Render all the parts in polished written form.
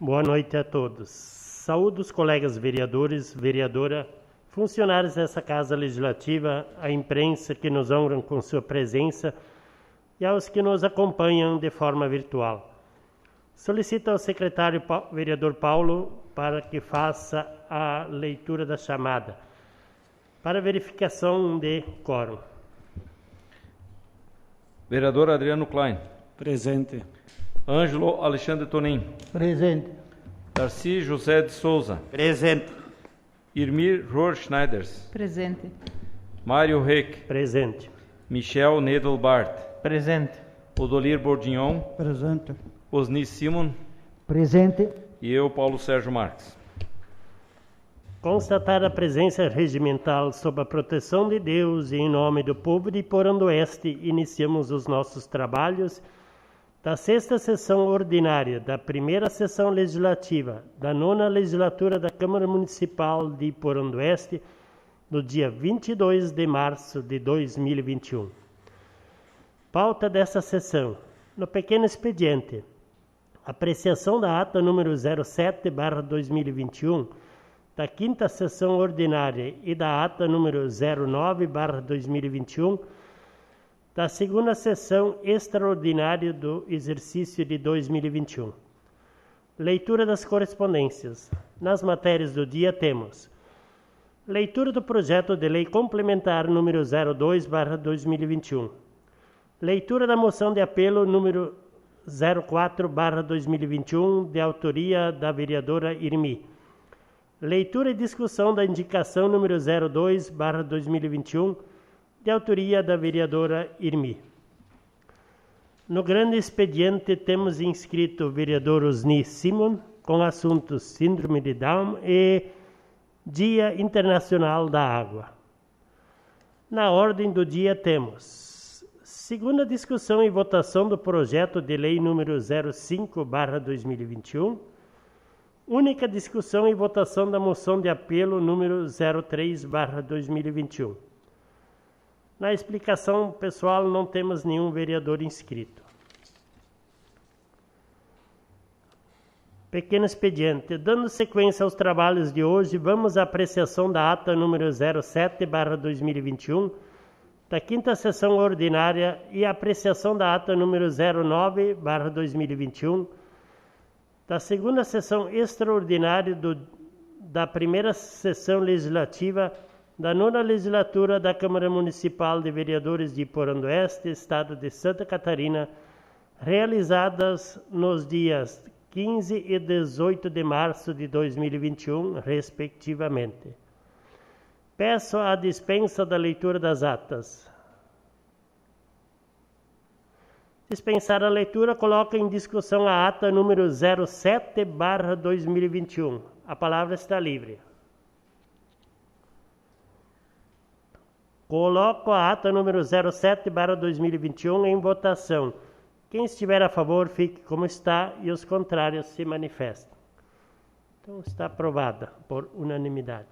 Boa noite a todos. Saúdo os colegas vereadores, vereadora, funcionários dessa Casa Legislativa, a imprensa que nos honram com sua presença e aos que nos acompanham de forma virtual. Solicito ao secretário vereador Paulo para que faça a leitura da chamada para verificação de quórum. Vereador Adriano Klein. Presente. Ângelo Alexandre Tonin. Presente. Darcy José de Souza. Presente. Irmir Rohr Schneiders. Presente. Mário Reck. Presente. Michel Nedelbart. Presente. Odolir Bordignon. Presente. Osni Simon. Presente. E eu, Paulo Sérgio Marques. Constatar a presença regimental sob a proteção de Deus e em nome do povo de Porão do Oeste, iniciamos os nossos trabalhos da 6ª sessão ordinária da 1ª sessão legislativa da 9ª legislatura da Câmara Municipal de Porão do Oeste, no dia 22 de março de 2021. Pauta dessa sessão. No pequeno expediente, apreciação da ata número 07/2021, da 5ª sessão ordinária e da ata número 09/2021, da 2ª sessão extraordinária do exercício de 2021. Leitura das correspondências. Nas matérias do dia temos: leitura do projeto de lei complementar número 02/2021. Leitura da moção de apelo número 04/2021, de autoria da vereadora Irmi. Leitura e discussão da indicação número 02/2021, de autoria da vereadora Irmi. No grande expediente temos inscrito o vereador Osni Simon, com assuntos Síndrome de Down e Dia Internacional da Água. Na ordem do dia temos: segunda discussão e votação do projeto de lei número 05/2021, única discussão e votação da moção de apelo número 03/2021. Na explicação pessoal, não temos nenhum vereador inscrito. Pequeno expediente. Dando sequência aos trabalhos de hoje, vamos à apreciação da ata número 07/2021, da 5ª sessão ordinária e a apreciação da ata número 09/2021, da 2ª sessão extraordinária da 1ª sessão legislativa da 9ª legislatura da Câmara Municipal de Vereadores de Porão do Oeste, Estado de Santa Catarina, realizadas nos dias 15 e 18 de março de 2021, respectivamente. Peço a dispensa da leitura das atas. Dispensar a leitura, coloca em discussão a ata número 07/2021. A palavra está livre. Coloco a ata número 07/2021 em votação. Quem estiver a favor, fique como está e os contrários se manifestem. Então está aprovada por unanimidade.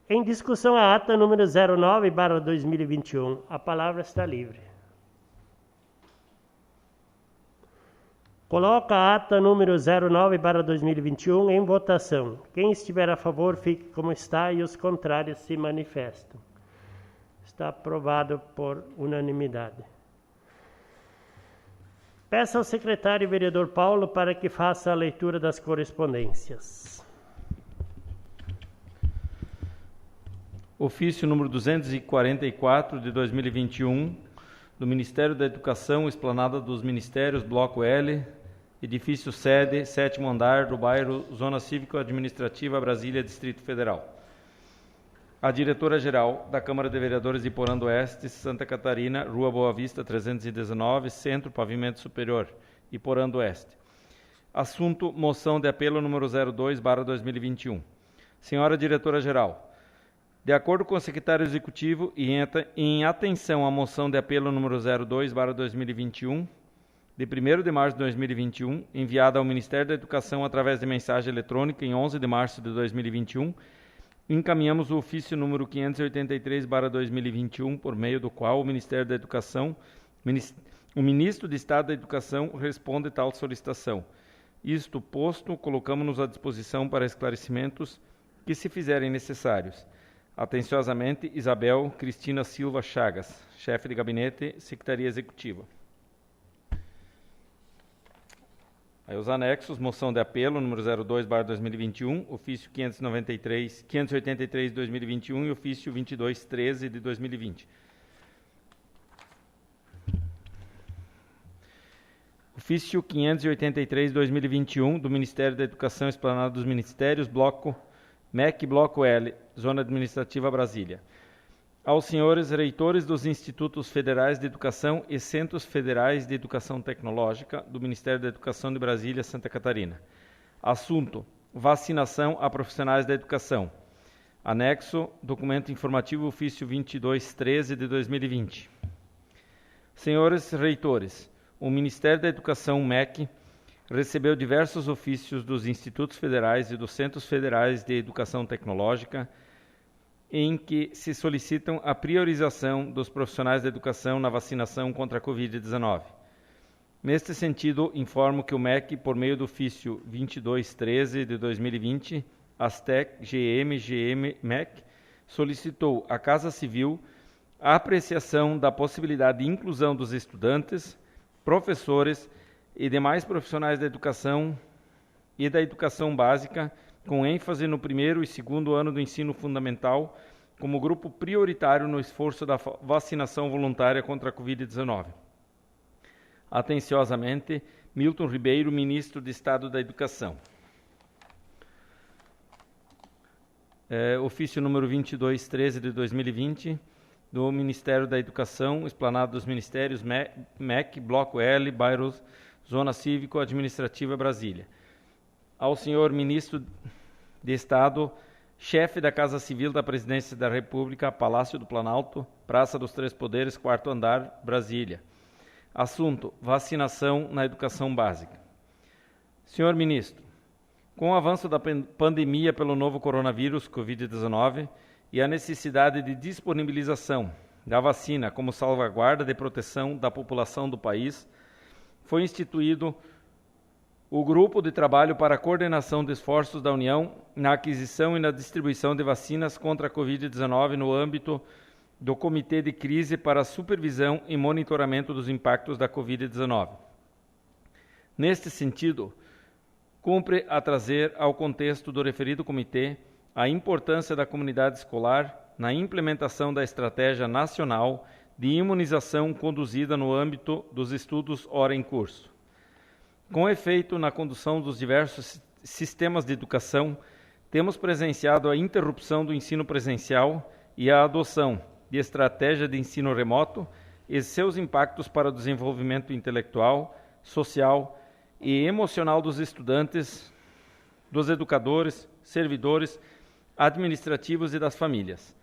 Em discussão a ata número 09/2021. A palavra está livre. Coloca a ata número 09/2021 em votação. Quem estiver a favor, fique como está e os contrários se manifestam. Está aprovado por unanimidade. Peço ao secretário vereador Paulo para que faça a leitura das correspondências. Ofício número 244 de 2021, do Ministério da Educação, Esplanada dos Ministérios, Bloco L, edifício sede, 7º andar, do bairro Zona Cívico-Administrativa, Brasília, Distrito Federal. A diretora-geral da Câmara de Vereadores de Porão do Oeste, Santa Catarina, Rua Boa Vista, 319, Centro, Pavimento Superior, e Porão do Oeste. Assunto: moção de apelo número 02/2021. Senhora diretora-geral, de acordo com o secretário executivo e em atenção à moção de apelo número 02/2021, de 1º de março de 2021, enviada ao Ministério da Educação através de mensagem eletrônica em 11 de março de 2021, encaminhamos o ofício número 583/2021, por meio do qual o Ministério da Educação, o Ministro de Estado da Educação responde tal solicitação. Isto posto, colocamos-nos à disposição para esclarecimentos que se fizerem necessários. Atenciosamente, Isabel Cristina Silva Chagas, chefe de gabinete, Secretaria Executiva. Aí os anexos, moção de apelo, número 02/2021, ofício 583 de 2021 e ofício 2213 de 2020. Ofício 583 de 2021 do Ministério da Educação, Esplanada dos Ministérios, Bloco MEC, Bloco L, Zona Administrativa Brasília. Aos senhores reitores dos Institutos Federais de Educação e Centros Federais de Educação Tecnológica do Ministério da Educação de Brasília, Santa Catarina. Assunto: vacinação a profissionais da educação. Anexo: documento informativo ofício 2213 de 2020. Senhores reitores, o Ministério da Educação, MEC, recebeu diversos ofícios dos Institutos Federais e dos Centros Federais de Educação Tecnológica, em que se solicitam a priorização dos profissionais da educação na vacinação contra a Covid-19. Neste sentido, informo que o MEC, por meio do ofício 2213 de 2020, ASTEC GM MEC, solicitou à Casa Civil a apreciação da possibilidade de inclusão dos estudantes, professores e demais profissionais da educação e da educação básica, com ênfase no primeiro e segundo ano do ensino fundamental, como grupo prioritário no esforço da vacinação voluntária contra a Covid-19. Atenciosamente, Milton Ribeiro, Ministro de Estado da Educação. Ofício número 2213 de 2020, do Ministério da Educação, Esplanada dos Ministérios, MEC, Bloco L, bairro Zona Cívico-Administrativa Brasília. Ao senhor Ministro de Estado, chefe da Casa Civil da Presidência da República, Palácio do Planalto, Praça dos Três Poderes, 4º andar, Brasília. Assunto: vacinação na educação básica. Senhor Ministro, com o avanço da pandemia pelo novo coronavírus, Covid-19, e a necessidade de disponibilização da vacina como salvaguarda de proteção da população do país, foi instituído o Grupo de Trabalho para a Coordenação de Esforços da União na aquisição e na distribuição de vacinas contra a Covid-19 no âmbito do Comitê de Crise para a Supervisão e Monitoramento dos Impactos da Covid-19. Neste sentido, cumpre a trazer ao contexto do referido comitê a importância da comunidade escolar na implementação da Estratégia Nacional de Imunização conduzida no âmbito dos estudos ora em curso. Com efeito na condução dos diversos sistemas de educação, temos presenciado a interrupção do ensino presencial e a adoção de estratégia de ensino remoto e seus impactos para o desenvolvimento intelectual, social e emocional dos estudantes, dos educadores, servidores, administrativos e das famílias.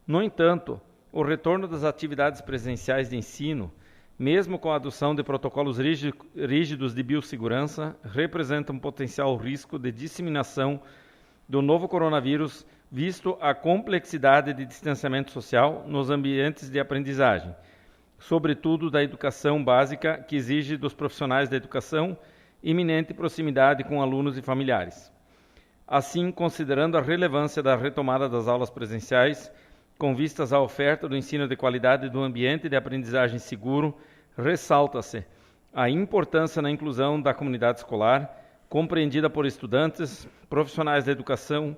No entanto, o retorno das atividades presenciais de ensino, mesmo com a adoção de protocolos rígidos de biossegurança, representa um potencial risco de disseminação do novo coronavírus, visto a complexidade de distanciamento social nos ambientes de aprendizagem, sobretudo da educação básica, que exige dos profissionais da educação iminente proximidade com alunos e familiares. Assim, considerando a relevância da retomada das aulas presenciais, com vistas à oferta do ensino de qualidade e do ambiente de aprendizagem seguro, ressalta-se a importância na inclusão da comunidade escolar, compreendida por estudantes, profissionais da educação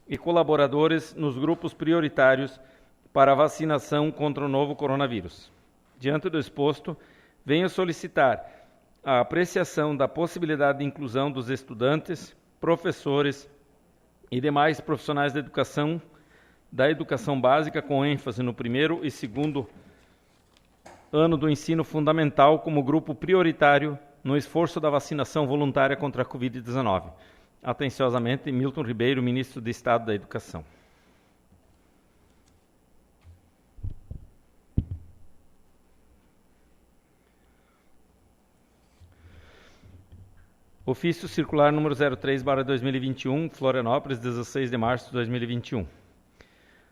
e colaboradores nos grupos prioritários para a vacinação contra o novo coronavírus. Diante do exposto, venho solicitar a apreciação da possibilidade de inclusão dos estudantes, professores e demais profissionais da educação básica, com ênfase no primeiro e segundo ano do ensino fundamental como grupo prioritário no esforço da vacinação voluntária contra a Covid-19. Atenciosamente, Milton Ribeiro, Ministro de Estado da Educação. Ofício circular número 03/2021, Florianópolis, 16 de março de 2021.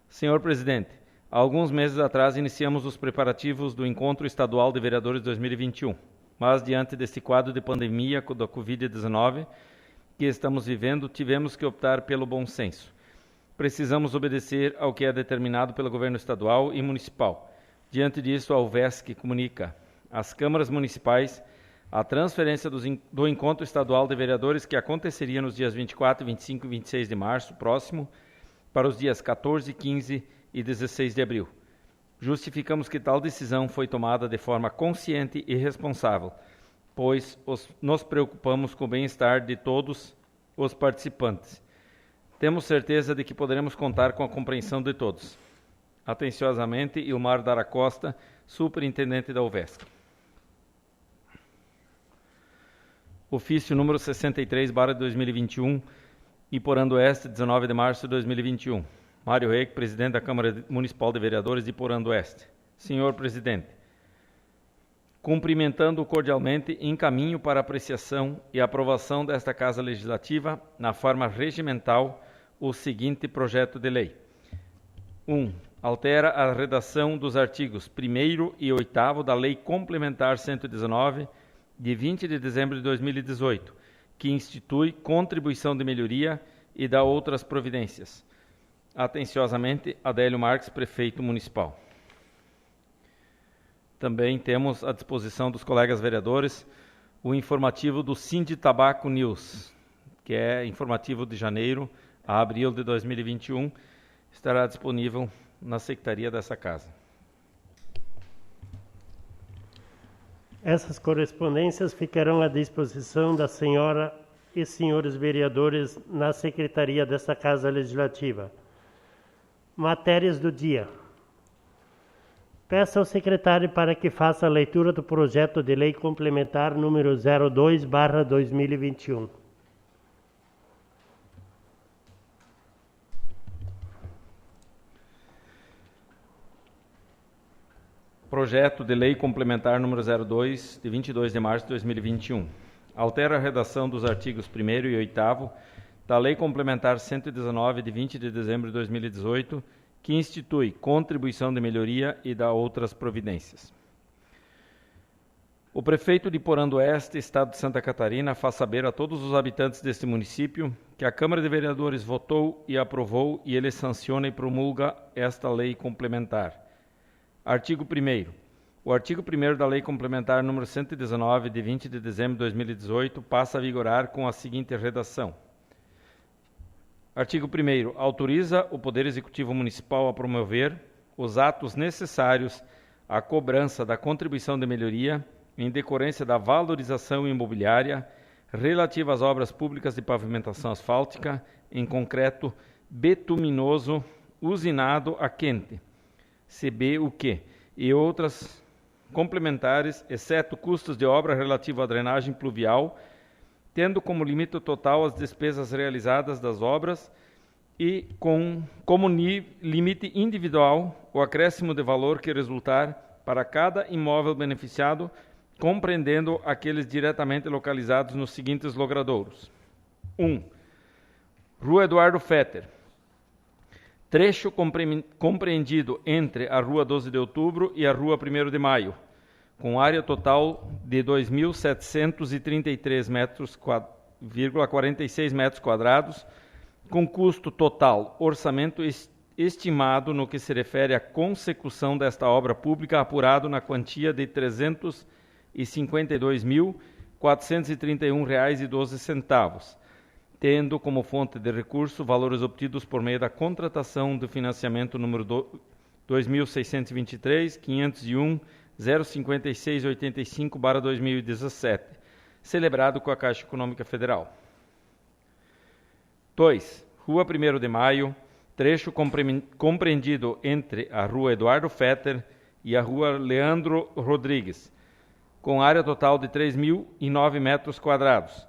Senhor Presidente, há alguns meses atrás iniciamos os preparativos do Encontro Estadual de Vereadores 2021. mas diante deste quadro de pandemia da Covid-19 que estamos vivendo, tivemos que optar pelo bom senso. Precisamos obedecer ao que é determinado pelo governo estadual e municipal. Diante disso, a UVESC comunica às câmaras municipais a transferência do encontro estadual de vereadores que aconteceria nos dias 24, 25 e 26 de março próximo para os dias 14, 15 e 16 de abril. Justificamos que tal decisão foi tomada de forma consciente e responsável, pois nos preocupamos com o bem-estar de todos os participantes. Temos certeza de que poderemos contar com a compreensão de todos. Atenciosamente, Ilmar Dara Costa, Superintendente da UVESC. Ofício número 63/2021, Iporã do Oeste, 19 de março de 2021. Mário Reik, Presidente da Câmara Municipal de Vereadores de Iporã do Oeste. Senhor Presidente, cumprimentando cordialmente, encaminho para apreciação e aprovação desta Casa Legislativa, na forma regimental, o seguinte projeto de lei. 1. Altera a redação dos artigos 1º e 8º da Lei Complementar 119, de 20 de dezembro de 2018, que institui contribuição de melhoria e dá outras providências. Atenciosamente, Adélio Marques, Prefeito Municipal. Também temos à disposição dos colegas vereadores o informativo do Sinditabaco News, que é informativo de janeiro a abril de 2021, estará disponível na secretaria dessa casa. Essas correspondências ficarão à disposição da senhora e senhores vereadores na secretaria desta Casa Legislativa. Matérias do dia. Peço ao secretário para que faça a leitura do projeto de lei complementar número 02/2021. Projeto de Lei Complementar número 02, de 22 de março de 2021. Altera a redação dos artigos 1º e 8º da Lei Complementar 119, de 20 de dezembro de 2018, que institui contribuição de melhoria e dá outras providências. O prefeito de Iporã do Oeste, Estado de Santa Catarina, faz saber a todos os habitantes deste município que a Câmara de Vereadores votou e aprovou e ele sanciona e promulga esta lei complementar. Artigo 1º. O artigo 1º da Lei Complementar número 119, de 20 de dezembro de 2018, passa a vigorar com a seguinte redação. Artigo 1º. Autoriza o Poder Executivo Municipal a promover os atos necessários à cobrança da contribuição de melhoria em decorrência da valorização imobiliária relativa às obras públicas de pavimentação asfáltica, em concreto, betuminoso usinado a quente, CBUQ, e outras complementares, exceto custos de obra relativo à drenagem pluvial, tendo como limite total as despesas realizadas das obras e como limite individual o acréscimo de valor que resultar para cada imóvel beneficiado, compreendendo aqueles diretamente localizados nos seguintes logradouros. 1. Rua Eduardo Fetter. Trecho compreendido entre a Rua 12 de Outubro e a Rua 1º de Maio, com área total de 2.733,46 metros quadrados, com custo total, orçamento estimado no que se refere à consecução desta obra pública, apurado na quantia de R$ 352.431,12, tendo como fonte de recurso valores obtidos por meio da contratação de financiamento número 2623.501.05685/2017, celebrado com a Caixa Econômica Federal. 2. Rua 1º de Maio, trecho compreendido entre a Rua Eduardo Fetter e a Rua Leandro Rodrigues, com área total de 3.009 metros quadrados,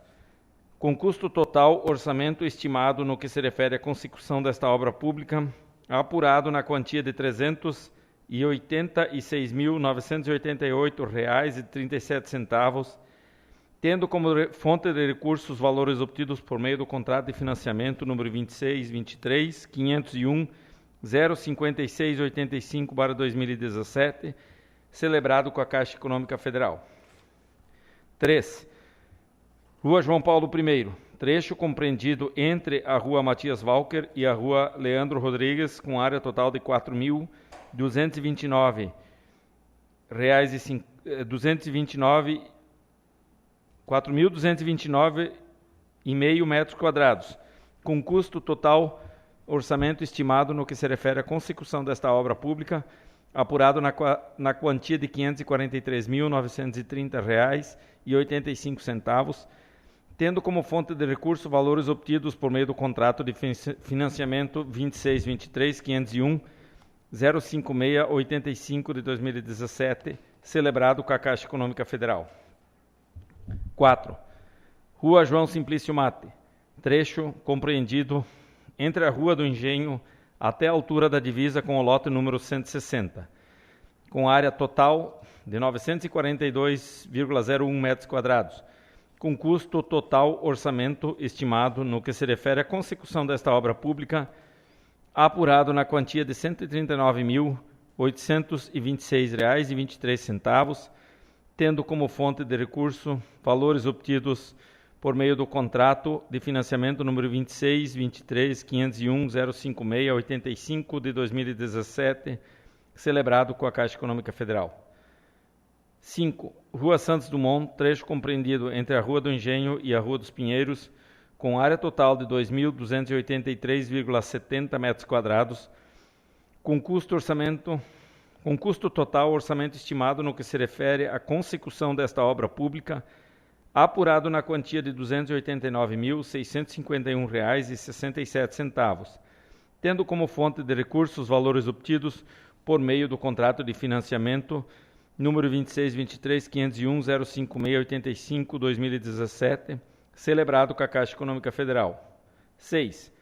com custo total, orçamento estimado no que se refere à consecução desta obra pública, apurado na quantia de R$ 386.988,37, tendo como fonte de recursos os valores obtidos por meio do contrato de financiamento número 2623.501.05685/2017, celebrado com a Caixa Econômica Federal. 3. Rua João Paulo I, trecho compreendido entre a Rua Matias Walker e a Rua Leandro Rodrigues, com área total de R$ 4.229,5 metros quadrados, com custo total orçamento estimado no que se refere à consecução desta obra pública, apurado na quantia de R$ 543.930,85, tendo como fonte de recurso valores obtidos por meio do contrato de financiamento 2623.501.05685 de 2017, celebrado com a Caixa Econômica Federal. 4. Rua João Simplício Mate, trecho compreendido entre a Rua do Engenho até a altura da divisa com o lote número 160, com área total de 942,01 metros quadrados, com custo total orçamento estimado no que se refere à consecução desta obra pública, apurado na quantia de R$ 139.826,23, tendo como fonte de recurso valores obtidos por meio do contrato de financiamento número 2623.501.05685 de 2017, celebrado com a Caixa Econômica Federal. 5. Rua Santos Dumont, trecho compreendido entre a Rua do Engenho e a Rua dos Pinheiros, com área total de 2.283,70 metros quadrados, com custo total orçamento estimado no que se refere à consecução desta obra pública, apurado na quantia de R$ 289.651,67, tendo como fonte de recursos os valores obtidos por meio do contrato de financiamento número 2623.501.05685, 2017, celebrado com a Caixa Econômica Federal. 6.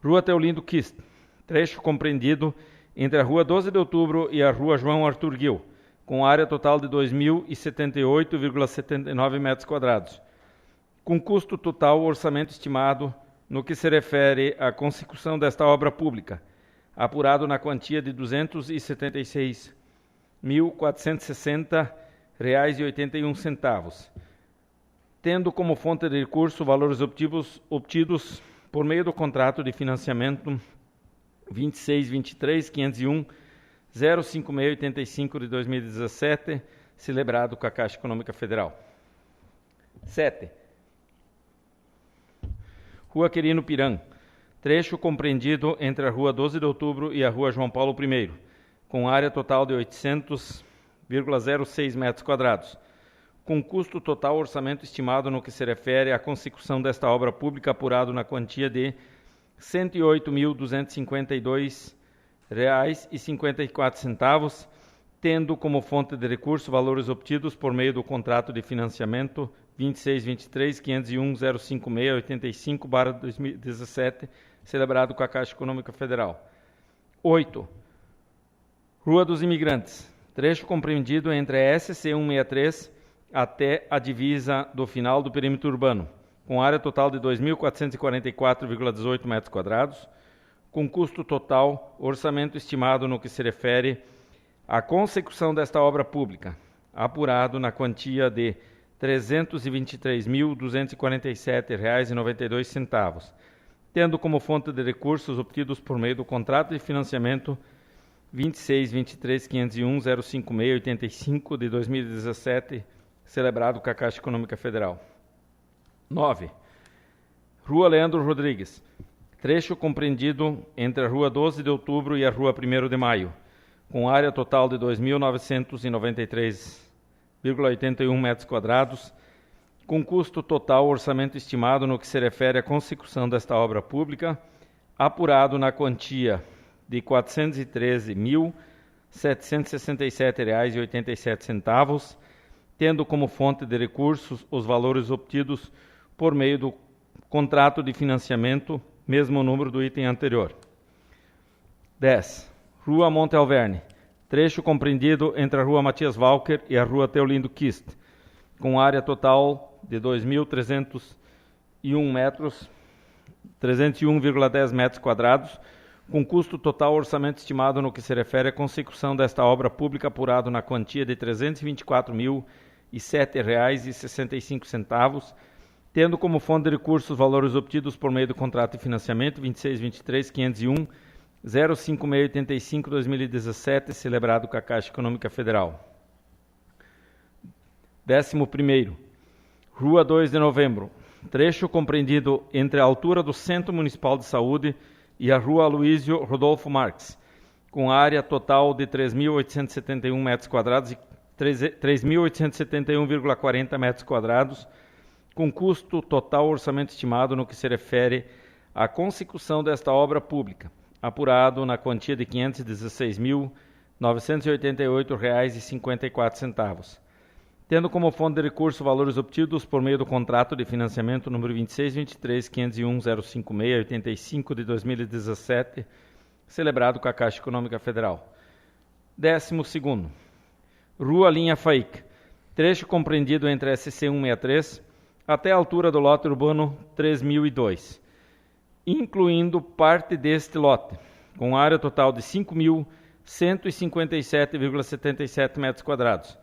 Rua Teolindo Kist, trecho compreendido entre a Rua 12 de Outubro e a Rua João Arthur Gil, com área total de 2.078,79 metros quadrados, com custo total orçamento estimado no que se refere à consecução desta obra pública, apurado na quantia de R$ 260.460,81, tendo como fonte de recurso valores obtidos por meio do contrato de financiamento 2623.501.05685 de 2017, celebrado com a Caixa Econômica Federal. 7. Rua Quirino Piran, trecho compreendido entre a Rua 12 de Outubro e a Rua João Paulo I, com área total de 800,06 metros quadrados, com custo total orçamento estimado no que se refere à consecução desta obra pública, apurado na quantia de R$ 108.252,54, tendo como fonte de recurso valores obtidos por meio do contrato de financiamento 2623.501.05685/2017, celebrado com a Caixa Econômica Federal. 8. Rua dos Imigrantes, trecho compreendido entre a SC 163 até a divisa do final do perímetro urbano, com área total de 2.444,18 metros quadrados, com custo total, orçamento estimado no que se refere à consecução desta obra pública, apurado na quantia de R$ 323.247,92, tendo como fonte de recursos obtidos por meio do contrato de financiamento 2623.501.05685 de 2017, celebrado com a Caixa Econômica Federal. 9. Rua Leandro Rodrigues, trecho compreendido entre a Rua 12 de Outubro e a Rua 1º de Maio, com área total de 2.993,81 metros quadrados, com custo total orçamento estimado no que se refere à consecução desta obra pública, apurado na quantia de R$ 413.767,87, tendo como fonte de recursos os valores obtidos por meio do contrato de financiamento, mesmo número do item anterior. 10. Rua Monte Alverne, trecho compreendido entre a Rua Matias Walker e a Rua Teolindo Kist, com área total de 301,10 metros quadrados, com custo total orçamento estimado no que se refere à consecução desta obra pública, apurado na quantia de R$ R$26.007,65, tendo como fonte de recursos valores obtidos por meio do contrato de financiamento 2623.501.05685-2017, celebrado com a Caixa Econômica Federal. 11º, Rua 2 de Novembro, trecho compreendido entre a altura do Centro Municipal de Saúde e a Rua Aloísio Rodolfo Marques, com área total de 3.871 metros quadrados e 3.871,40 metros quadrados, com custo total orçamento estimado no que se refere à consecução desta obra pública, apurado na quantia de R$ 516.988,54, tendo como fonte de recurso valores obtidos por meio do contrato de financiamento número 2623.501.056.85 de 2017, celebrado com a Caixa Econômica Federal. 12º, Rua Linha Faic, trecho compreendido entre a SC 163 até a altura do lote urbano 3002, incluindo parte deste lote, com área total de 5.157,77 metros quadrados,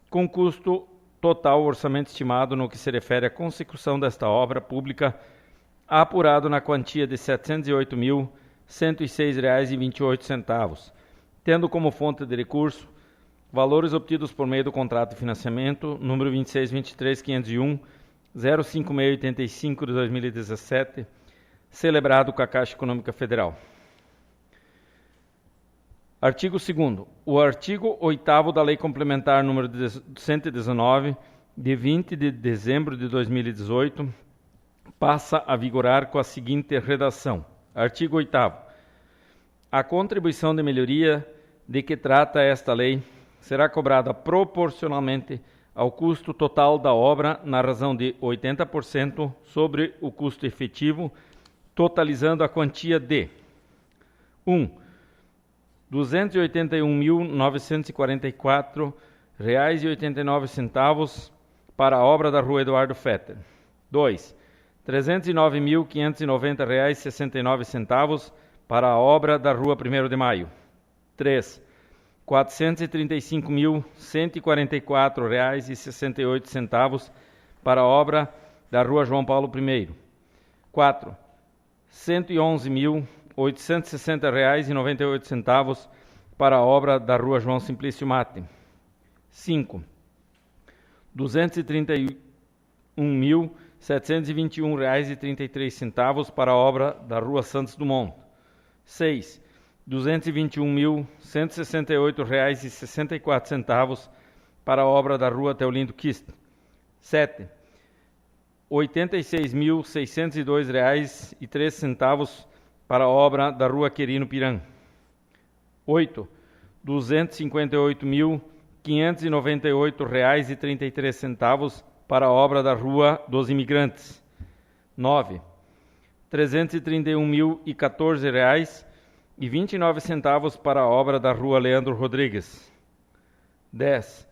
com custo total orçamento estimado no que se refere à consecução desta obra pública, apurado na quantia de R$ 708.106,28, tendo como fonte de recurso valores obtidos por meio do contrato de financiamento número 2623.501.05685 de 2017, celebrado com a Caixa Econômica Federal. Artigo 2º. O artigo 8º da Lei Complementar número 119, de 20 de dezembro de 2018, passa a vigorar com a seguinte redação. Artigo 8º. A contribuição de melhoria de que trata esta lei será cobrada proporcionalmente ao custo total da obra na razão de 80% sobre o custo efetivo, totalizando a quantia de 1. R$ 281.944,89 para a obra da Rua Eduardo Fetter. 2. R$ 309.590,69 para a obra da Rua 1º de Maio. 3. R$ 435.144,68 para a obra da Rua João Paulo I. 4. R$ 111.860,98 para a obra da Rua João Simplício Mate. 5. R$ 231.721,33 para a obra da Rua Santos Dumont. 6. R$ 221.168,64 para a obra da Rua Teolindo Kist. 7. R$ 86.602,03 para a obra da Rua Querino Piran. 8. R$ 258.598,33 para a obra da Rua dos Imigrantes. 9. R$ 331.014,29 para a obra da Rua Leandro Rodrigues. 10.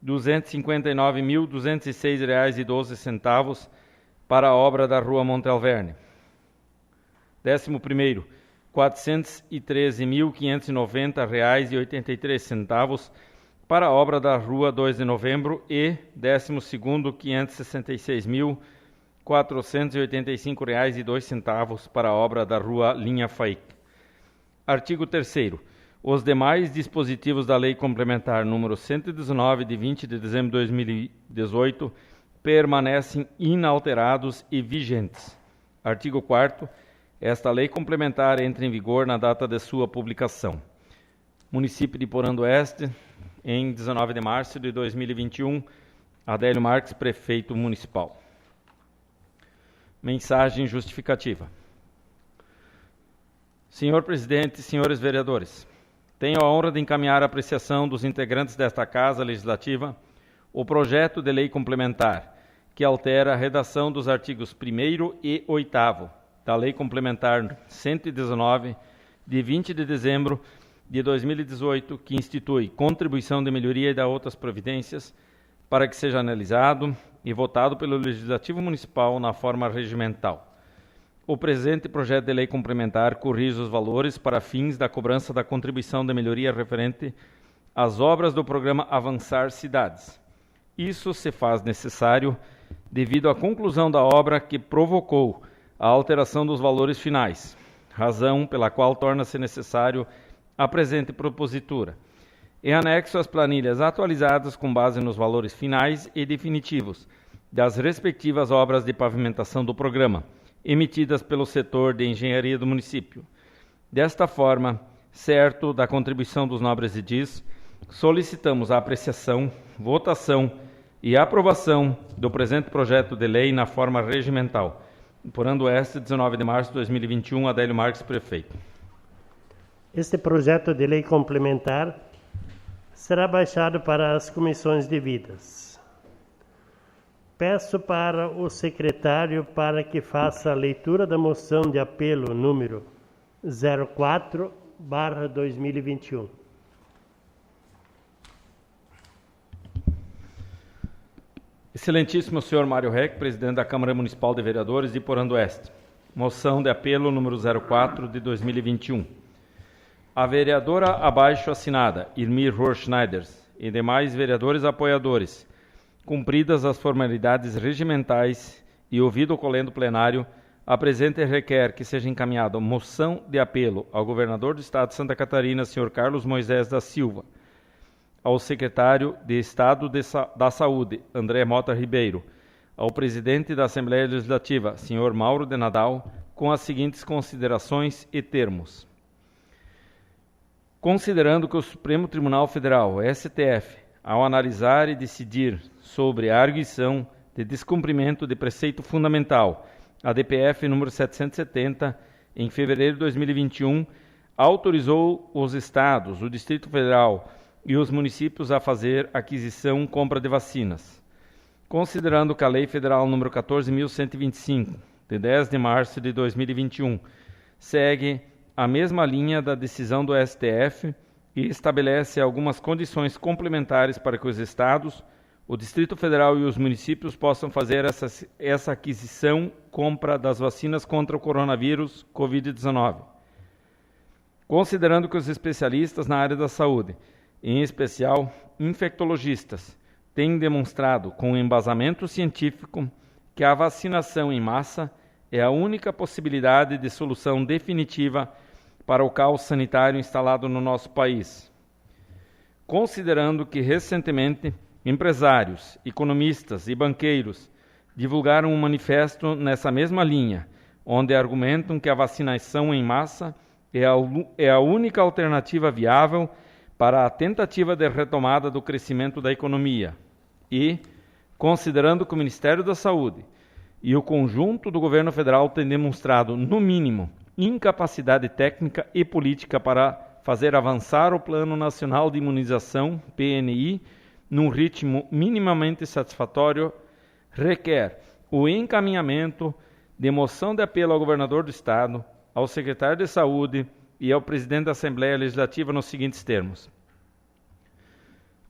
R$ 259.206,12 para a obra da Rua Montalverne. 11º, R$ 413.590,83 para a obra da Rua 2 de Novembro e 12º, R$ 566.485,02 para a obra da Rua Linha Faic. Artigo 3º. Os demais dispositivos da Lei Complementar número 119, de 20 de dezembro de 2018, permanecem inalterados e vigentes. Artigo 4º. Esta lei complementar entra em vigor na data de sua publicação. Município de Porã do Oeste, em 19 de março de 2021, Adélio Marques, Prefeito Municipal. Mensagem justificativa. Senhor Presidente, senhores vereadores, tenho a honra de encaminhar a apreciação dos integrantes desta Casa Legislativa o projeto de lei complementar, que altera a redação dos artigos 1º e 8º da Lei Complementar 119, de 20 de dezembro de 2018, que institui contribuição de melhoria e da outras providências, para que seja analisado e votado pelo Legislativo Municipal na forma regimental. O presente projeto de lei complementar corrige os valores para fins da cobrança da contribuição de melhoria referente às obras do programa Avançar Cidades, Isso se faz necessário devido à conclusão da obra que provocou a alteração dos valores finais, razão pela qual torna-se necessário a presente propositura. Em anexo às planilhas atualizadas com base nos valores finais e definitivos das respectivas obras de pavimentação do programa, emitidas pelo setor de engenharia do município. Desta forma, certo da contribuição dos nobres edis, solicitamos a apreciação, votação e aprovação do presente projeto de lei na forma regimental. Porando este, 19 de março de 2021, Adélio Marques, prefeito. Este projeto de lei complementar será baixado para as comissões devidas. Peço para o secretário para que faça a leitura da moção de apelo número 04/2021. Excelentíssimo senhor Mário Reck, presidente da Câmara Municipal de Vereadores de Iporã do Oeste. Moção de apelo número 04 de 2021. A vereadora abaixo assinada, Irmi Rohrschneiders, e demais vereadores apoiadores, cumpridas as formalidades regimentais e ouvido o colendo plenário, apresenta e requer que seja encaminhada moção de apelo ao governador do Estado de Santa Catarina, senhor Carlos Moisés da Silva, ao secretário de Estado da Saúde, André Mota Ribeiro, ao presidente da Assembleia Legislativa, senhor Mauro de Nadal, com as seguintes considerações e termos. Considerando que o Supremo Tribunal Federal, STF, ao analisar e decidir sobre a arguição de descumprimento de preceito fundamental, a DPF número 770, em fevereiro de 2021, autorizou os estados, o Distrito Federal e os municípios a fazer aquisição e compra de vacinas. Considerando que a Lei Federal número 14.125, de 10 de março de 2021, segue a mesma linha da decisão do STF e estabelece algumas condições complementares para que os estados, o Distrito Federal e os municípios possam fazer essa aquisição, compra das vacinas contra o coronavírus Covid-19. Considerando que os especialistas na área da saúde, em especial infectologistas, têm demonstrado com embasamento científico que a vacinação em massa é a única possibilidade de solução definitiva para o caos sanitário instalado no nosso país. Considerando que recentemente empresários, economistas e banqueiros divulgaram um manifesto nessa mesma linha, onde argumentam que a vacinação em massa é a única alternativa viável para a tentativa de retomada do crescimento da economia e, considerando que o Ministério da Saúde e o conjunto do governo federal têm demonstrado, no mínimo, incapacidade técnica e política para fazer avançar o Plano Nacional de Imunização, PNI, num ritmo minimamente satisfatório, requer o encaminhamento de moção de apelo ao governador do Estado, ao secretário de Saúde e ao presidente da Assembleia Legislativa nos seguintes termos.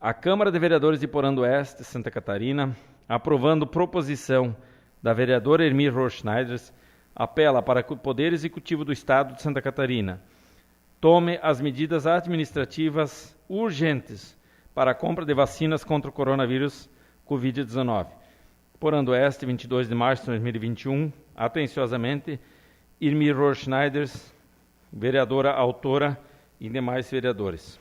A Câmara de Vereadores de Iporã do Oeste, Santa Catarina, aprovando proposição da vereadora Irmi Rohrschneiders, apela para que o Poder Executivo do Estado de Santa Catarina tome as medidas administrativas urgentes para a compra de vacinas contra o coronavírus Covid-19. Iporã do Oeste, 22 de março de 2021, atenciosamente, Irmi Rohrschneiders, vereadora autora e demais vereadores.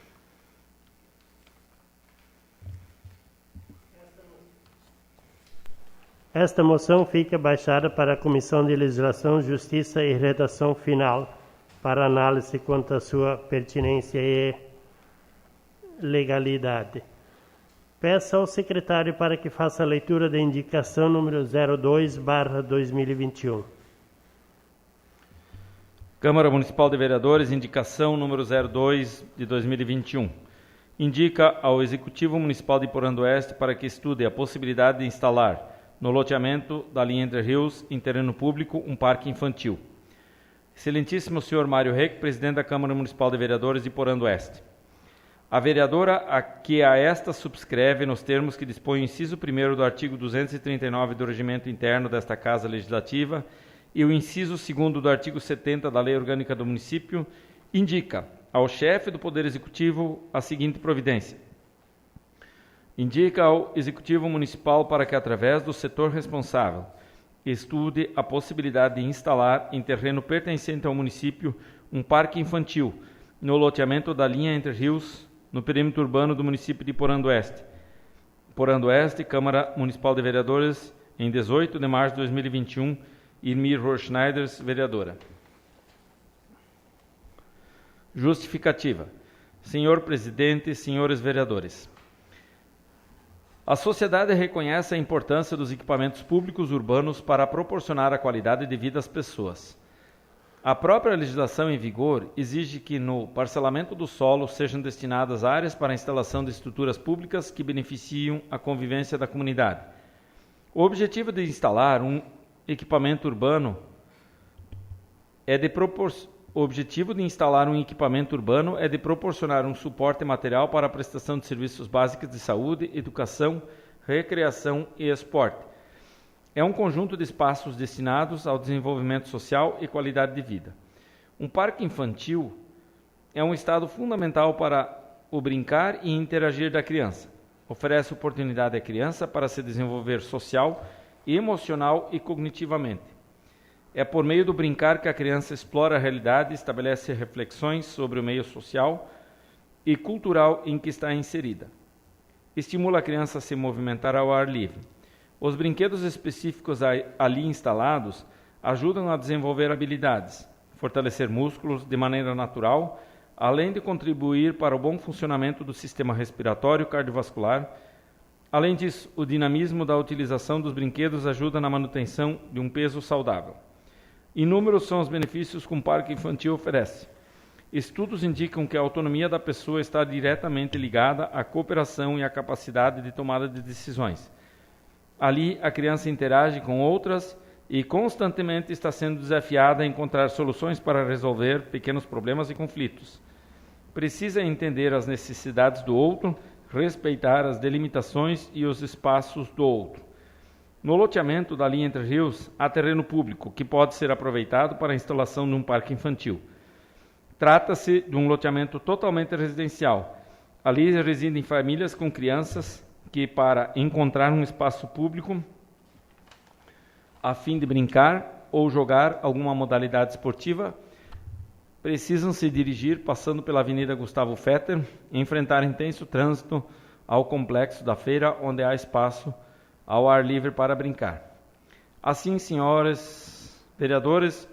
Esta moção fica baixada para a Comissão de Legislação, Justiça e Redação Final, para análise quanto à sua pertinência e legalidade. Peço ao secretário para que faça a leitura da indicação número 02/2021. Câmara Municipal de Vereadores, indicação número 02 de 2021. Indica ao Executivo Municipal de Iporã do Oeste para que estude a possibilidade de instalar no loteamento da linha Entre Rios, em terreno público, um parque infantil. Excelentíssimo senhor Mário Reck, presidente da Câmara Municipal de Vereadores de Iporã do Oeste. A vereadora que a esta subscreve nos termos que dispõe o inciso 1º do artigo 239 do Regimento Interno desta Casa Legislativa e o inciso 2º do artigo 70 da Lei Orgânica do Município, indica ao chefe do Poder Executivo a seguinte providência. Indica ao Executivo Municipal para que, através do setor responsável, estude a possibilidade de instalar em terreno pertencente ao município um parque infantil no loteamento da linha Entre Rios, no perímetro urbano do município de Porã do Oeste. Porã do Oeste, Câmara Municipal de Vereadores, em 18 de março de 2021, Irmi Rohrschneider, vereadora. Justificativa. Senhor Presidente, senhores vereadores. A sociedade reconhece a importância dos equipamentos públicos urbanos para proporcionar a qualidade de vida às pessoas. A própria legislação em vigor exige que no parcelamento do solo sejam destinadas áreas para a instalação de estruturas públicas que beneficiam a convivência da comunidade. O objetivo de instalar um equipamento urbano é de proporcionar um suporte material para a prestação de serviços básicos de saúde, educação, recreação e esporte. É um conjunto de espaços destinados ao desenvolvimento social e qualidade de vida. Um parque infantil é um estado fundamental para o brincar e interagir da criança. Oferece oportunidade à criança para se desenvolver social, emocional e cognitivamente. É por meio do brincar que a criança explora a realidade e estabelece reflexões sobre o meio social e cultural em que está inserida. Estimula a criança a se movimentar ao ar livre. Os brinquedos específicos ali instalados ajudam a desenvolver habilidades, fortalecer músculos de maneira natural, além de contribuir para o bom funcionamento do sistema respiratório e cardiovascular. Além disso, o dinamismo da utilização dos brinquedos ajuda na manutenção de um peso saudável. Inúmeros são os benefícios que um parque infantil oferece. Estudos indicam que a autonomia da pessoa está diretamente ligada à cooperação e à capacidade de tomada de decisões. Ali, a criança interage com outras e constantemente está sendo desafiada a encontrar soluções para resolver pequenos problemas e conflitos. Precisa entender as necessidades do outro, respeitar as delimitações e os espaços do outro. No loteamento da linha Entre Rios, há terreno público que pode ser aproveitado para a instalação de um parque infantil. Trata-se de um loteamento totalmente residencial. Ali residem famílias com crianças que, para encontrar um espaço público a fim de brincar ou jogar alguma modalidade esportiva, precisam se dirigir passando pela Avenida Gustavo Fetter e enfrentar intenso trânsito ao complexo da feira, onde há espaço ao ar livre para brincar. Assim, senhores vereadores,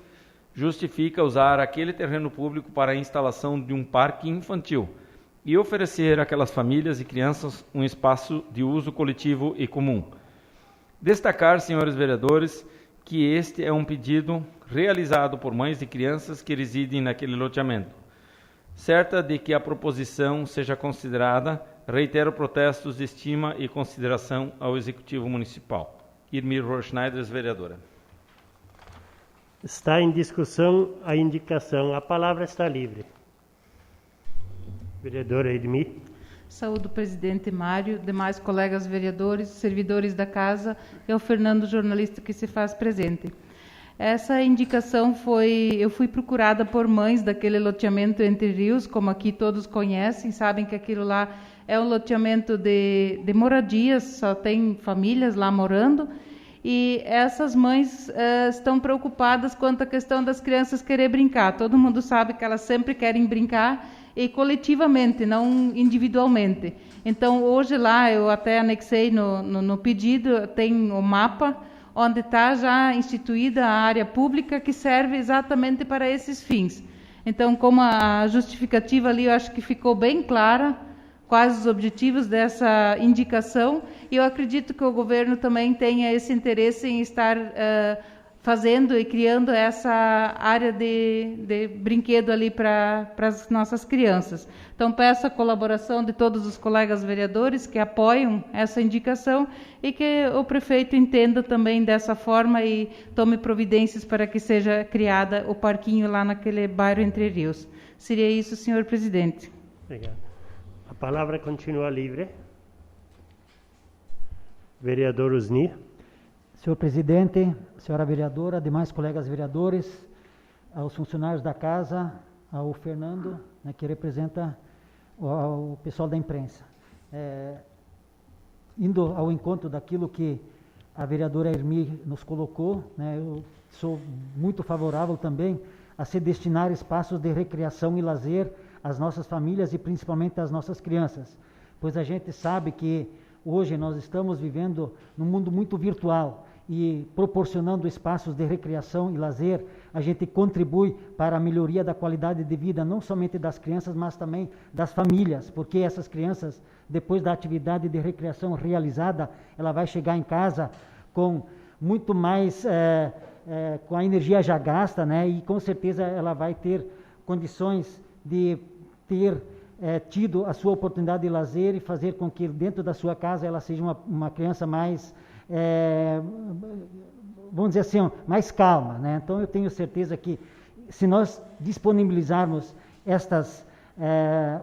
justifica usar aquele terreno público para a instalação de um parque infantil e oferecer àquelas famílias e crianças um espaço de uso coletivo e comum. Destacar, senhores vereadores, que este é um pedido realizado por mães de crianças que residem naquele loteamento. Certa de que a proposição seja considerada, reitero protestos de estima e consideração ao Executivo Municipal. Irmi Rohrschneider, vereadora. Está em discussão a indicação. A palavra está livre. Vereadora Irmi. Saúdo o presidente Mário, demais colegas vereadores, servidores da casa e ao Fernando, jornalista que se faz presente. Essa indicação eu fui procurada por mães daquele loteamento Entre Rios, como aqui todos conhecem, sabem que aquilo lá é um loteamento de moradias, só tem famílias lá morando, e essas mães estão preocupadas quanto à questão das crianças querer brincar. Todo mundo sabe que elas sempre querem brincar, e coletivamente, não individualmente. Então, hoje lá, eu até anexei no pedido, tem o mapa, onde está já instituída a área pública que serve exatamente para esses fins. Então, como a justificativa ali, eu acho que ficou bem clara quais os objetivos dessa indicação, e eu acredito que o governo também tenha esse interesse em estar fazendo e criando essa área de brinquedo ali para as nossas crianças. Então, peço a colaboração de todos os colegas vereadores que apoiam essa indicação e que o prefeito entenda também dessa forma e tome providências para que seja criada o parquinho lá naquele bairro Entre Rios. Seria isso, senhor presidente. Obrigado. A palavra continua livre. Vereador Usni. Senhor presidente, senhora vereadora, demais colegas vereadores, aos funcionários da casa, ao Fernando, que representa o pessoal da imprensa. indo ao encontro daquilo que a vereadora Irmi nos colocou, né, eu sou muito favorável também a se destinar espaços de recreação e lazer às nossas famílias e principalmente às nossas crianças, pois a gente sabe que hoje nós estamos vivendo num mundo muito virtual e proporcionando espaços de recreação e lazer, a gente contribui para a melhoria da qualidade de vida, não somente das crianças, mas também das famílias, porque essas crianças, depois da atividade de recreação realizada, ela vai chegar em casa com muito mais, com a energia já gasta, né? E com certeza ela vai ter condições de ter tido a sua oportunidade de lazer e fazer com que dentro da sua casa ela seja uma criança mais, vamos dizer assim, mais calma, né? Então eu tenho certeza que se nós disponibilizarmos estas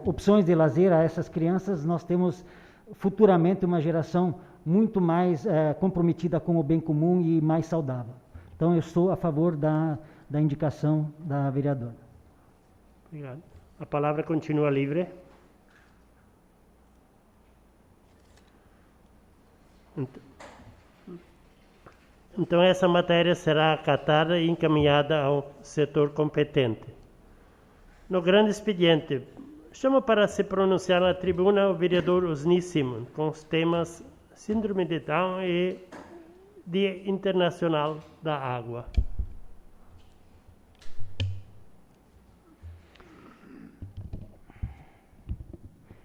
opções de lazer a essas crianças, nós temos futuramente uma geração muito mais comprometida com o bem comum e mais saudável. Então eu estou a favor da indicação da vereadora. Obrigado. A palavra continua livre. Então essa matéria será acatada e encaminhada ao setor competente. No grande expediente, chamo para se pronunciar na tribuna o vereador Osni Simon, com os temas Síndrome de Down e Dia Internacional da Água.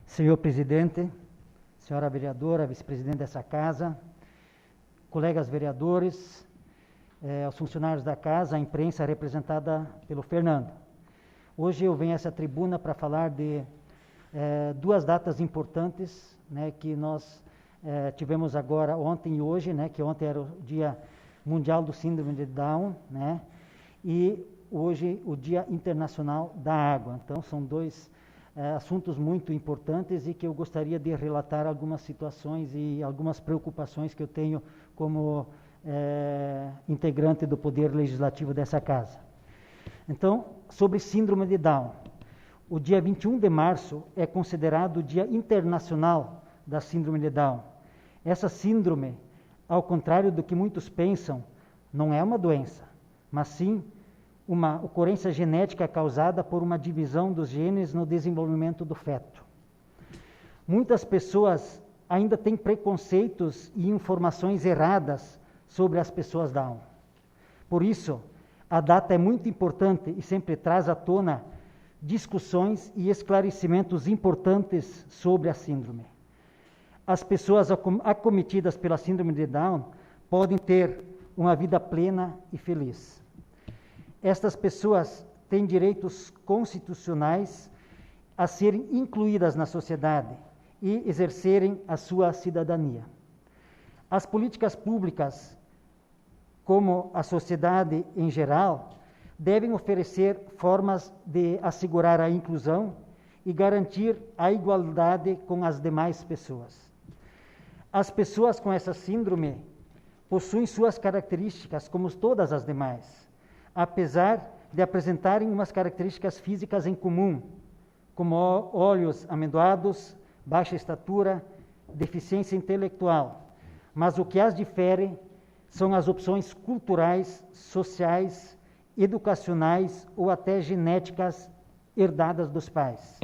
Senhor presidente, senhora vereadora, vice-presidente dessa casa, colegas vereadores, aos funcionários da casa, a imprensa representada pelo Fernando. Hoje eu venho a essa tribuna para falar de duas datas importantes, né, que nós tivemos agora ontem e hoje, né, que ontem era o Dia Mundial do Síndrome de Down, né, e hoje o Dia Internacional da Água. Então são dois assuntos muito importantes e que eu gostaria de relatar algumas situações e algumas preocupações que eu tenho como integrante do Poder Legislativo dessa casa. Então, sobre síndrome de Down, o dia 21 de março é considerado o Dia Internacional da Síndrome de Down. Essa síndrome, ao contrário do que muitos pensam, não é uma doença, mas sim uma ocorrência genética causada por uma divisão dos genes no desenvolvimento do feto. Muitas pessoas ainda têm preconceitos e informações erradas sobre as pessoas Down. Por isso, a data é muito importante e sempre traz à tona discussões e esclarecimentos importantes sobre a síndrome. As pessoas acometidas pela síndrome de Down podem ter uma vida plena e feliz. Estas pessoas têm direitos constitucionais a serem incluídas na sociedade e exercerem a sua cidadania. As políticas públicas, como a sociedade em geral, devem oferecer formas de assegurar a inclusão e garantir a igualdade com as demais pessoas. As pessoas com essa síndrome possuem suas características como todas as demais, apesar de apresentarem umas características físicas em comum, como olhos amendoados, baixa estatura, deficiência intelectual. Mas o que as difere são as opções culturais, sociais, educacionais ou até genéticas herdadas dos pais.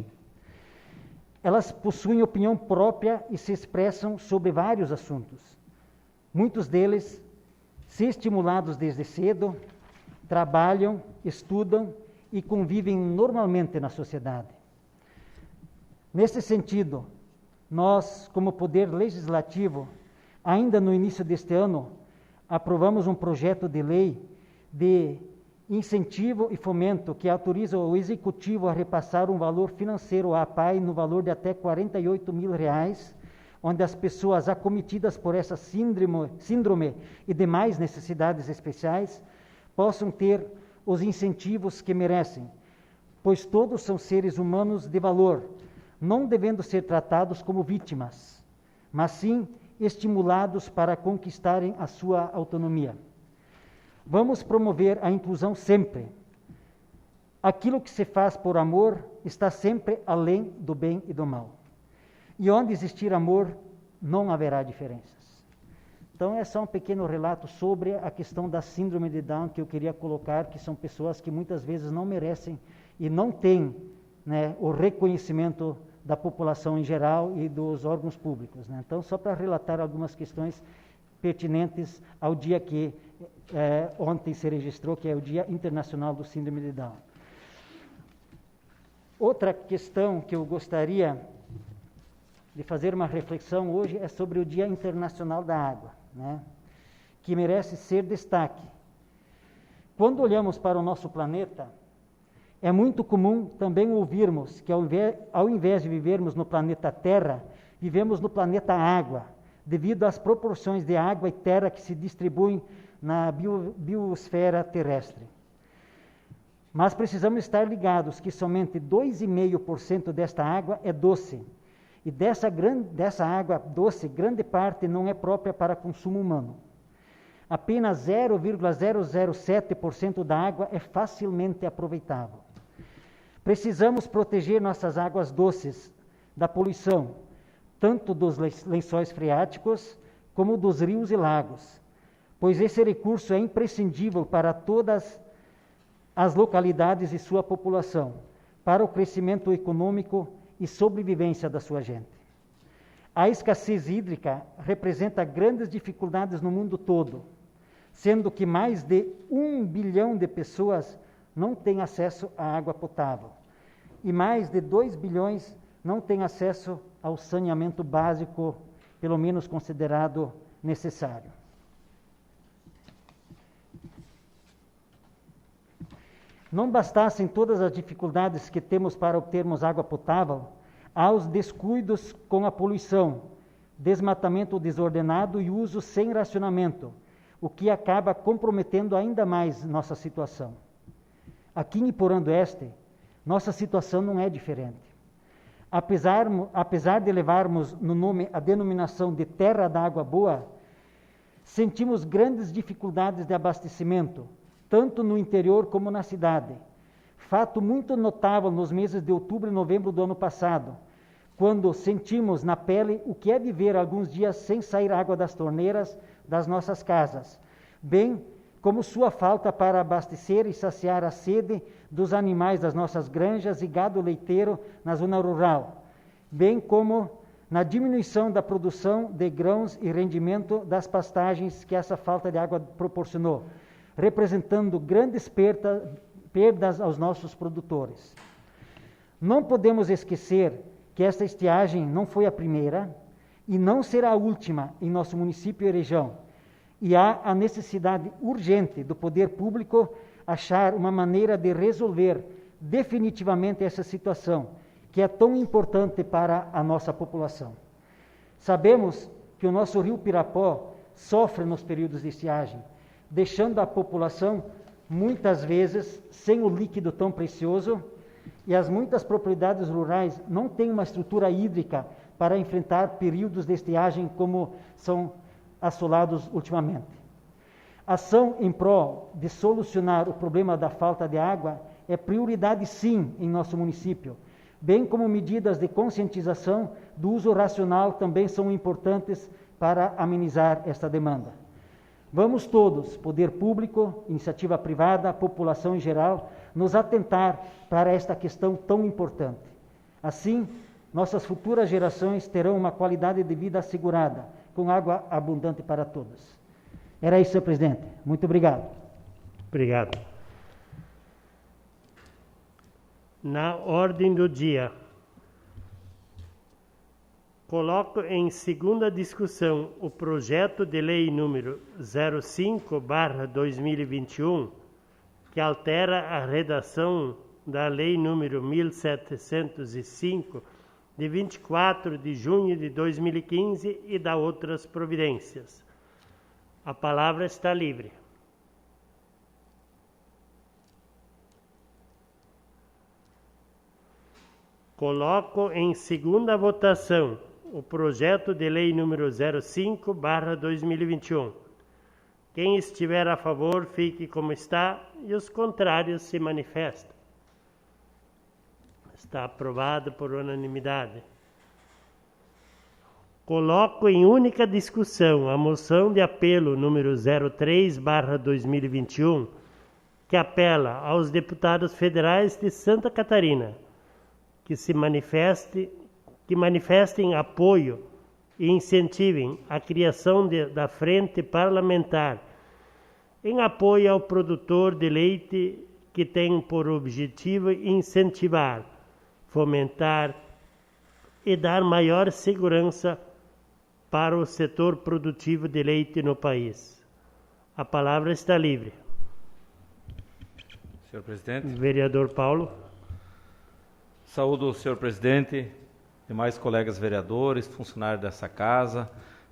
Elas possuem opinião própria e se expressam sobre vários assuntos. Muitos deles, se estimulados desde cedo, trabalham, estudam e convivem normalmente na sociedade. Nesse sentido, nós, como Poder Legislativo, ainda no início deste ano, aprovamos um projeto de lei de incentivo e fomento que autoriza o Executivo a repassar um valor financeiro à APAE no valor de até R$48 mil, onde as pessoas acometidas por essa síndrome e demais necessidades especiais possam ter os incentivos que merecem, pois todos são seres humanos de valor, não devendo ser tratados como vítimas, mas sim estimulados para conquistarem a sua autonomia. Vamos promover a inclusão sempre. Aquilo que se faz por amor está sempre além do bem e do mal. E onde existir amor, não haverá diferenças. Então, é só um pequeno relato sobre a questão da síndrome de Down que eu queria colocar, que são pessoas que muitas vezes não merecem e não têm, né, o reconhecimento da população em geral e dos órgãos públicos, né? Então, só para relatar algumas questões pertinentes ao dia que ontem se registrou, que é o Dia Internacional do Síndrome de Down. Outra questão que eu gostaria de fazer uma reflexão hoje é sobre o Dia Internacional da Água, né, que merece ser destaque. Quando olhamos para o nosso planeta, é muito comum também ouvirmos que ao invés de vivermos no planeta Terra, vivemos no planeta Água, devido às proporções de água e terra que se distribuem na biosfera terrestre. Mas precisamos estar ligados que somente 2,5% desta água é doce. E dessa água doce, grande parte não é própria para consumo humano. Apenas 0,007% da água é facilmente aproveitável. Precisamos proteger nossas águas doces da poluição, tanto dos lençóis freáticos como dos rios e lagos, pois esse recurso é imprescindível para todas as localidades e sua população, para o crescimento econômico e sobrevivência da sua gente. A escassez hídrica representa grandes dificuldades no mundo todo, sendo que mais de 1 bilhão de pessoas não têm acesso à água potável e mais de 2 bilhões não têm acesso ao saneamento básico, pelo menos considerado necessário. Não bastassem todas as dificuldades que temos para obtermos água potável, há os descuidos com a poluição, desmatamento desordenado e uso sem racionamento, o que acaba comprometendo ainda mais nossa situação. Aqui em Iporã do Oeste, nossa situação não é diferente. Apesar de levarmos no nome a denominação de Terra da Água Boa, sentimos grandes dificuldades de abastecimento, tanto no interior como na cidade. Fato muito notável nos meses de outubro e novembro do ano passado, quando sentimos na pele o que é viver alguns dias sem sair água das torneiras das nossas casas, bem como sua falta para abastecer e saciar a sede dos animais das nossas granjas e gado leiteiro na zona rural, bem como na diminuição da produção de grãos e rendimento das pastagens que essa falta de água proporcionou, representando grandes perdas aos nossos produtores. Não podemos esquecer que esta estiagem não foi a primeira e não será a última em nosso município e região, e há a necessidade urgente do poder público achar uma maneira de resolver definitivamente essa situação, que é tão importante para a nossa população. Sabemos que o nosso rio Pirapó sofre nos períodos de estiagem, deixando a população, muitas vezes, sem o líquido tão precioso, e as muitas propriedades rurais não têm uma estrutura hídrica para enfrentar períodos de estiagem como são assolados ultimamente. Ação em prol de solucionar o problema da falta de água é prioridade sim em nosso município, bem como medidas de conscientização do uso racional também são importantes para amenizar esta demanda. Vamos todos, poder público, iniciativa privada, população em geral, nos atentar para esta questão tão importante. Assim, nossas futuras gerações terão uma qualidade de vida assegurada, com água abundante para todos. Era isso, senhor presidente. Muito obrigado. Obrigado. Na ordem do dia, coloco em segunda discussão o projeto de lei número 05/2021, que altera a redação da lei número 1705, de 24 de junho de 2015 e da outras providências. A palavra está livre. Coloco em segunda votação o projeto de lei número 05/2021. Quem estiver a favor, fique como está, e os contrários se manifestem. Está aprovado por unanimidade. Coloco em única discussão a moção de apelo número 03/2021, que apela aos deputados federais de Santa Catarina que manifestem apoio e incentivem a criação da frente parlamentar em apoio ao produtor de leite, que tem por objetivo incentivar, fomentar e dar maior segurança para o setor produtivo de leite no país. A palavra está livre. Senhor presidente. Vereador Paulo. Saúdo o senhor presidente, demais colegas vereadores, funcionários dessa casa,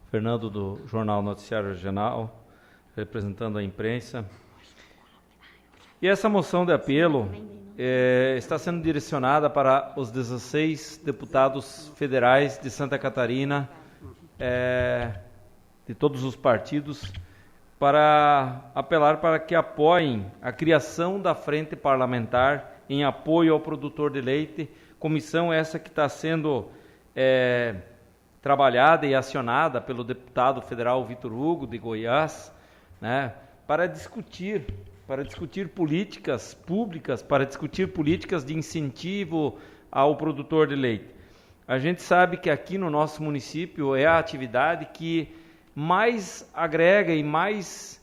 Fernando do Jornal Noticiário Regional, representando a imprensa. E essa moção de apelo está sendo direcionada para os 16 deputados federais de Santa Catarina, de todos os partidos, para apelar para que apoiem a criação da frente parlamentar em apoio ao produtor de leite, comissão essa que está sendo trabalhada e acionada pelo deputado federal Vitor Hugo, de Goiás, né, para discutir políticas públicas, para discutir políticas de incentivo ao produtor de leite. A gente sabe que aqui no nosso município é a atividade que mais agrega e mais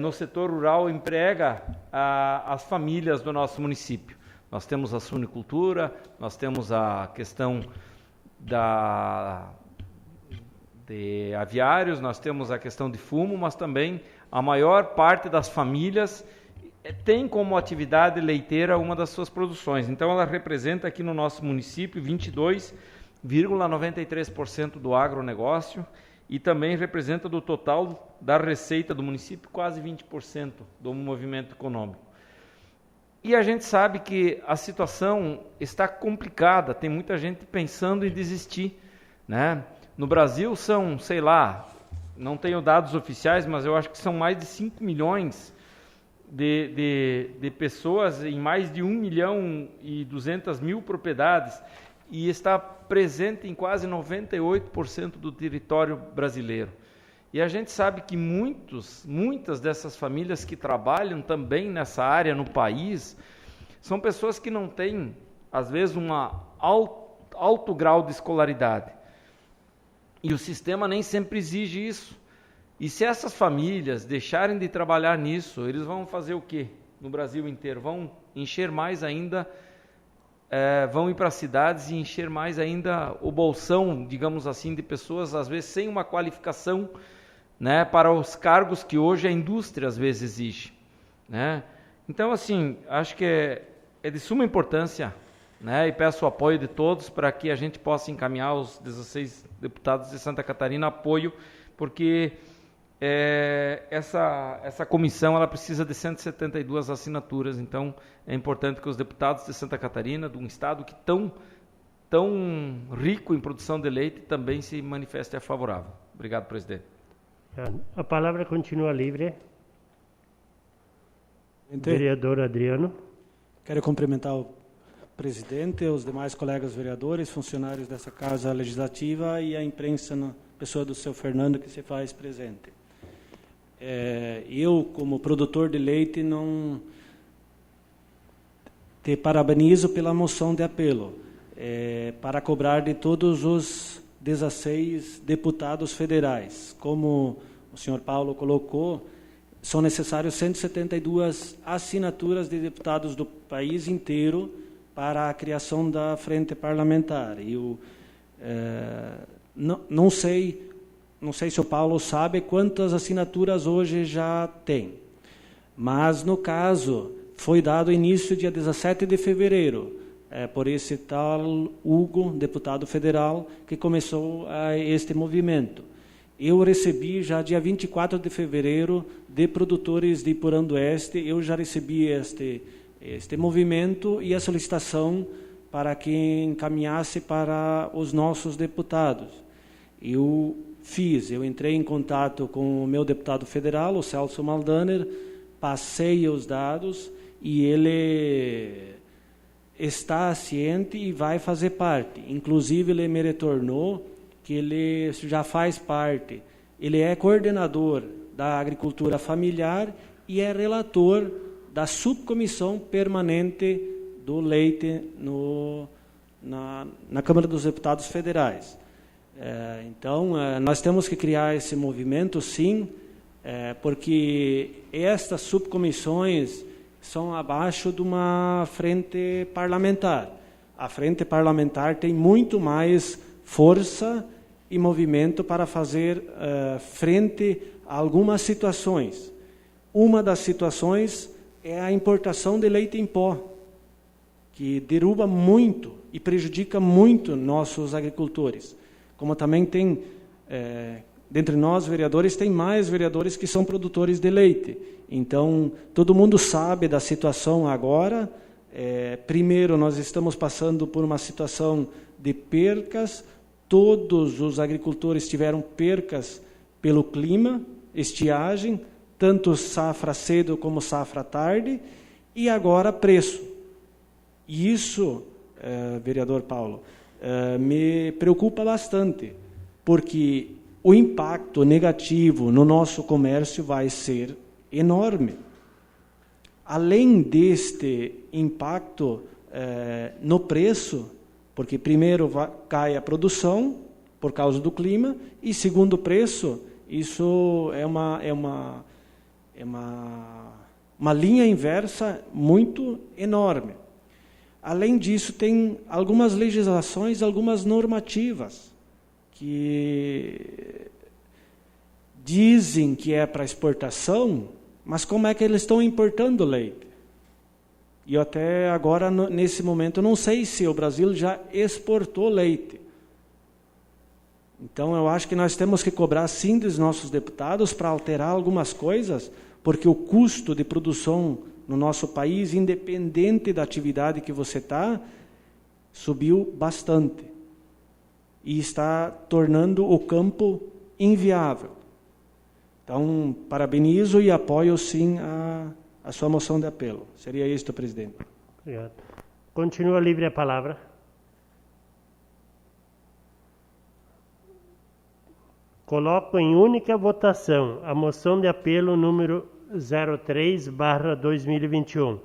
no setor rural emprega as famílias do nosso município. Nós temos a suinicultura, nós temos a questão de aviários, nós temos a questão de fumo, mas também a maior parte das famílias tem como atividade leiteira uma das suas produções. Então ela representa aqui no nosso município 22,93% do agronegócio, e também representa do total da receita do município quase 20% do movimento econômico. E a gente sabe que a situação está complicada, tem muita gente pensando em desistir, né? No Brasil são, sei lá, não tenho dados oficiais, mas eu acho que são mais de 5 milhões de pessoas em mais de 1.200.000 propriedades, e está presente em quase 98% do território brasileiro. E a gente sabe que muitas dessas famílias que trabalham também nessa área no país são pessoas que não têm, às vezes, um alto grau de escolaridade. E o sistema nem sempre exige isso. E se essas famílias deixarem de trabalhar nisso, eles vão fazer o quê? No Brasil inteiro? Vão encher mais ainda, vão ir para as cidades e encher mais ainda o bolsão, digamos assim, de pessoas, às vezes, sem uma qualificação, né, para os cargos que hoje a indústria, às vezes, exige, né? Então, assim, acho que é de suma importância, né, e peço o apoio de todos para que a gente possa encaminhar os 16 deputados de Santa Catarina apoio, porque essa comissão ela precisa de 172 assinaturas, então é importante que os deputados de Santa Catarina, de um estado que tão rico em produção de leite, também se manifestem a favorável. Obrigado, presidente. A palavra continua livre. Vereador Adriano. Quero cumprimentar o presidente, os demais colegas vereadores, funcionários dessa Casa Legislativa e a imprensa, na pessoa do seu Fernando, que se faz presente. Eu, como produtor de leite, não te parabenizo pela moção de apelo, para cobrar de todos os 16 deputados federais. Como o senhor Paulo colocou, são necessários 172 assinaturas de deputados do país inteiro para a criação da frente parlamentar. Eu não sei se o Paulo sabe quantas assinaturas hoje já tem, mas, no caso, foi dado início dia 17 de fevereiro, por esse tal Hugo, deputado federal, que começou este movimento. Eu recebi já dia 24 de fevereiro de produtores de Iporã do Oeste, eu já recebi este movimento e a solicitação para que encaminhasse para os nossos deputados. Eu entrei em contato com o meu deputado federal, o Celso Maldaner, passei os dados e ele está ciente e vai fazer parte. Inclusive, ele me retornou que ele já faz parte, ele é coordenador da agricultura familiar e é relator da subcomissão permanente do leite na Câmara dos Deputados Federais. Então, nós temos que criar esse movimento, sim, porque estas subcomissões são abaixo de uma frente parlamentar. A frente parlamentar tem muito mais força e movimento para fazer frente a algumas situações. Uma das situações é a importação de leite em pó, que derruba muito e prejudica muito nossos agricultores. Como também tem, dentre nós, vereadores, tem mais vereadores que são produtores de leite. Então, todo mundo sabe da situação agora. Primeiro, nós estamos passando por uma situação de percas. Todos os agricultores tiveram percas pelo clima, estiagem, tanto safra cedo como safra tarde, e agora preço. E isso, vereador Paulo, me preocupa bastante, porque o impacto negativo no nosso comércio vai ser enorme. Além deste impacto no preço, porque primeiro cai a produção por causa do clima, e segundo o preço, isso é uma linha inversa muito enorme. Além disso, tem algumas legislações, algumas normativas que dizem que é para exportação, mas como é que eles estão importando leite? E até agora, nesse momento, não sei se o Brasil já exportou leite. Então, eu acho que nós temos que cobrar, sim, dos nossos deputados para alterar algumas coisas, porque o custo de produção no nosso país, independente da atividade que você está, subiu bastante. E está tornando o campo inviável. Então, parabenizo e apoio, sim, a sua moção de apelo. Seria isto, presidente. Obrigado. Continua livre a palavra. Coloco em única votação a moção de apelo número 03/2021.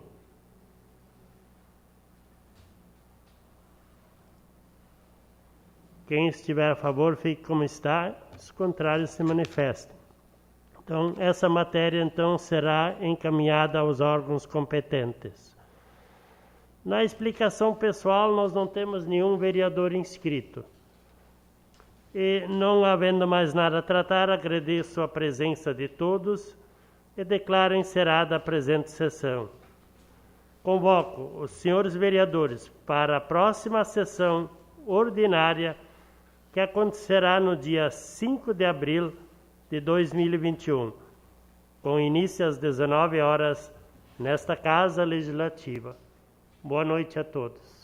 Quem estiver a favor, fique como está. Os contrários se manifestem. Então, essa matéria então será encaminhada aos órgãos competentes. Na explicação pessoal, nós não temos nenhum vereador inscrito. E não havendo mais nada a tratar, agradeço a presença de todos e declaro encerrada a presente sessão. Convoco os senhores vereadores para a próxima sessão ordinária, que acontecerá no dia 5 de abril de 2021, com início às 19 horas, nesta Casa Legislativa. Boa noite a todos.